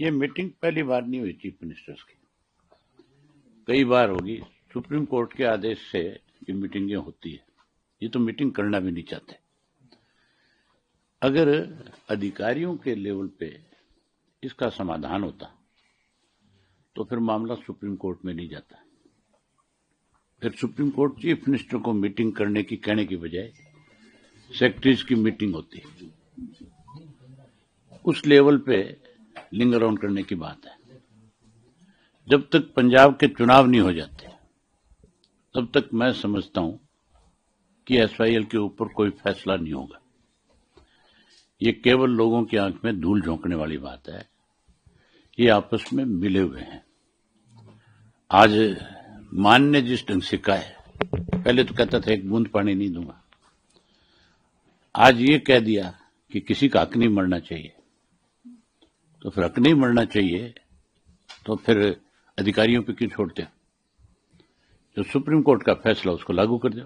ये मीटिंग पहली बार नहीं हुई चीफ मिनिस्टर्स की, कई बार होगी। सुप्रीम कोर्ट के आदेश से ये मीटिंगें होती है। ये तो मीटिंग करना भी नहीं चाहते। अगर अधिकारियों के लेवल पे इसका समाधान होता तो फिर मामला सुप्रीम कोर्ट में नहीं जाता। फिर सुप्रीम कोर्ट चीफ मिनिस्टर को मीटिंग करने की कहने की बजाय सेक्रेटरीज की मीटिंग होती। उस लेवल पे लिंगर ऑन करने की बात है। जब तक पंजाब के चुनाव नहीं हो जाते तब तक मैं समझता हूं कि एसवाईएल के ऊपर कोई फैसला नहीं होगा। ये केवल लोगों की आंख में धूल झोंकने वाली बात है। ये आपस में मिले हुए हैं। आज मान ने जिस ढंग से कहा है, पहले तो कहता था एक बूंद पानी नहीं दूंगा, आज ये कह दिया कि किसी का हक नहीं मरना चाहिए। तो फिर हक नहीं मरना चाहिए तो फिर अधिकारियों पे क्यों छोड़ते हो? जो सुप्रीम कोर्ट का फैसला उसको लागू कर दो।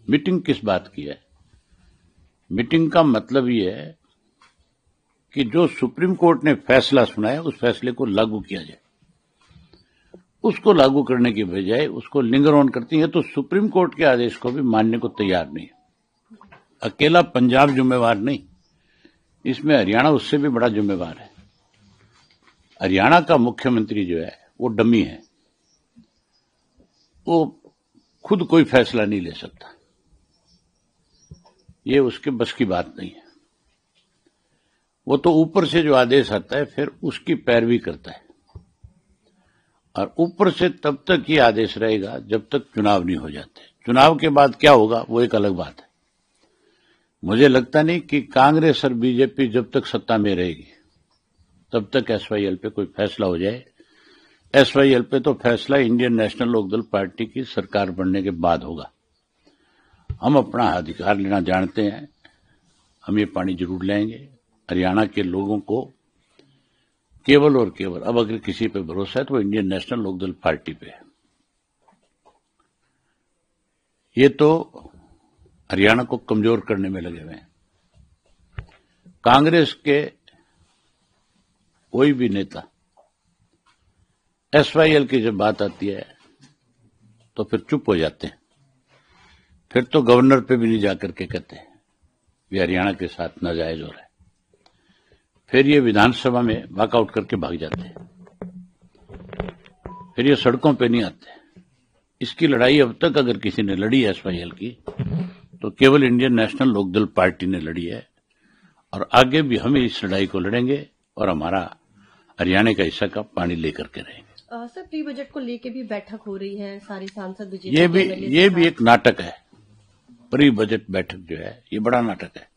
मीटिंग किस बात की है? मीटिंग का मतलब ये है कि जो सुप्रीम कोर्ट ने फैसला सुनाया उस फैसले को लागू किया जाए। उसको लागू करने की बजाय उसको लिंगर ऑन करती है। तो सुप्रीम कोर्ट के आदेश को भी मानने को तैयार नहीं है। अकेला पंजाब जिम्मेवार नहीं, इसमें हरियाणा उससे भी बड़ा जिम्मेवार है। हरियाणा का मुख्यमंत्री जो है वो डमी है, वो खुद कोई फैसला नहीं ले सकता। ये उसके बस की बात नहीं है। वो तो ऊपर से जो आदेश आता है फिर उसकी पैरवी करता है, और ऊपर से तब तक ये आदेश रहेगा जब तक चुनाव नहीं हो जाते। चुनाव के बाद क्या होगा वो एक अलग बात है। मुझे लगता नहीं कि कांग्रेस और बीजेपी जब तक सत्ता में रहेगी तब तक एसवाईएल पे कोई फैसला हो जाए। एसवाईएल पे तो फैसला इंडियन नेशनल लोकदल पार्टी की सरकार बनने के बाद होगा। हम अपना अधिकार लेना जानते हैं, हम ये पानी जरूर लेंगे। हरियाणा के लोगों को केवल और केवल अब अगर किसी पे भरोसा है तो वो इंडियन नेशनल लोकदल पार्टी पे है। ये तो हरियाणा को कमजोर करने में लगे हुए हैं। कांग्रेस के कोई भी नेता एसवाईएल की जब बात आती है तो फिर चुप हो जाते हैं। फिर तो गवर्नर पे भी नहीं जाकर के कहते हैं ये हरियाणा के साथ नाजायज हो रहा है। फिर ये विधानसभा में वॉकआउट करके भाग जाते हैं। फिर ये सड़कों पे नहीं आते। इसकी लड़ाई अब तक अगर किसी ने लड़ी है एसवाईएल की तो केवल इंडियन नेशनल लोकदल पार्टी ने लड़ी है, और आगे भी हम इस लड़ाई को लड़ेंगे और हमारा हरियाणा का हिस्सा का पानी लेकर के रहेंगे। सर, प्री बजट को लेके भी बैठक हो रही है, सारे सांसद ये भी एक नाटक है। प्री बजट बैठक जो है ये बड़ा नाटक है।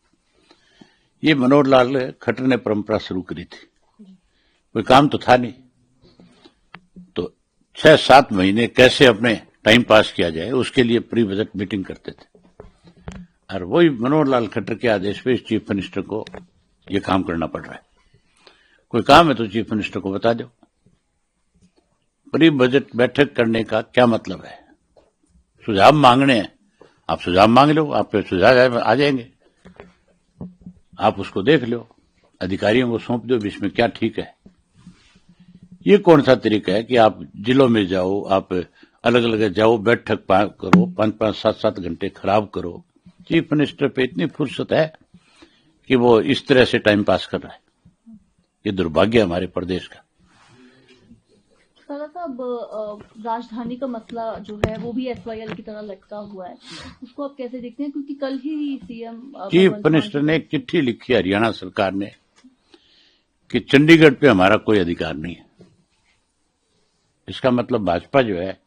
ये मनोहर लाल खट्टर ने परंपरा शुरू करी थी, कोई काम तो था नहीं, तो 6-7 महीने कैसे अपने टाइम पास किया जाए उसके लिए प्री बजट मीटिंग करते थे। और वही मनोहर लाल खट्टर के आदेश पे चीफ मिनिस्टर को ये काम करना पड़ रहा है। कोई काम है तो चीफ मिनिस्टर को बता दो। प्री बजट बैठक करने का क्या मतलब है? सुझाव मांगने हैं, आप सुझाव मांग लो, आप पे सुझाव आ जाएंगे, आप उसको देख लो, अधिकारियों को सौंप दो इसमें क्या ठीक है। ये कौन सा तरीका है कि आप जिलों में जाओ, आप अलग अलग जाओ, बैठक करो, 5-5, 7-7 घंटे खराब करो। चीफ मिनिस्टर पे इतनी फुर्सत है कि वो इस तरह से टाइम पास कर रहा है। ये दुर्भाग्य है हमारे प्रदेश का। साहब, राजधानी का मसला जो है वो भी एसवाईएल की तरह लटका हुआ है, उसको आप कैसे देखते हैं? क्योंकि कल ही सीएम चीफ मिनिस्टर ने एक चिट्ठी लिखी हरियाणा सरकार ने कि चंडीगढ़ पे हमारा कोई अधिकार नहीं है। इसका मतलब भाजपा जो है,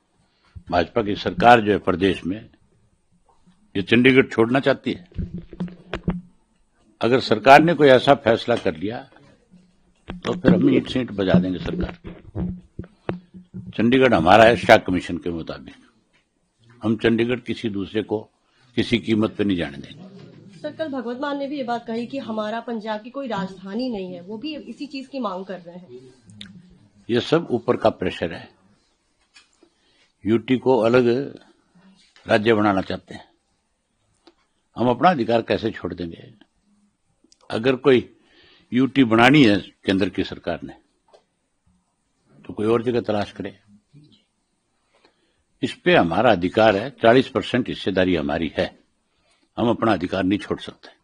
भाजपा की सरकार जो है प्रदेश में, ये चंडीगढ़ छोड़ना चाहती है। अगर सरकार ने कोई ऐसा फैसला कर लिया तो फिर हम ईंट सींट बजा देंगे सरकार। चंडीगढ़ हमारा है शाह कमीशन के मुताबिक। हम चंडीगढ़ किसी दूसरे को किसी कीमत पे नहीं जाने देंगे। सर, कल भगवत मान ने भी ये बात कही कि हमारा पंजाब की कोई राजधानी नहीं है, वो भी इसी चीज की मांग कर रहे हैं। ये सब ऊपर का प्रेशर है। यूटी को अलग राज्य बनाना चाहते हैं। हम अपना अधिकार कैसे छोड़ देंगे? अगर कोई यूटी बनानी है केंद्र की सरकार ने तो कोई और जगह तलाश करे। इस पे हमारा अधिकार है, 40% हिस्सेदारी हमारी है, हम अपना अधिकार नहीं छोड़ सकते।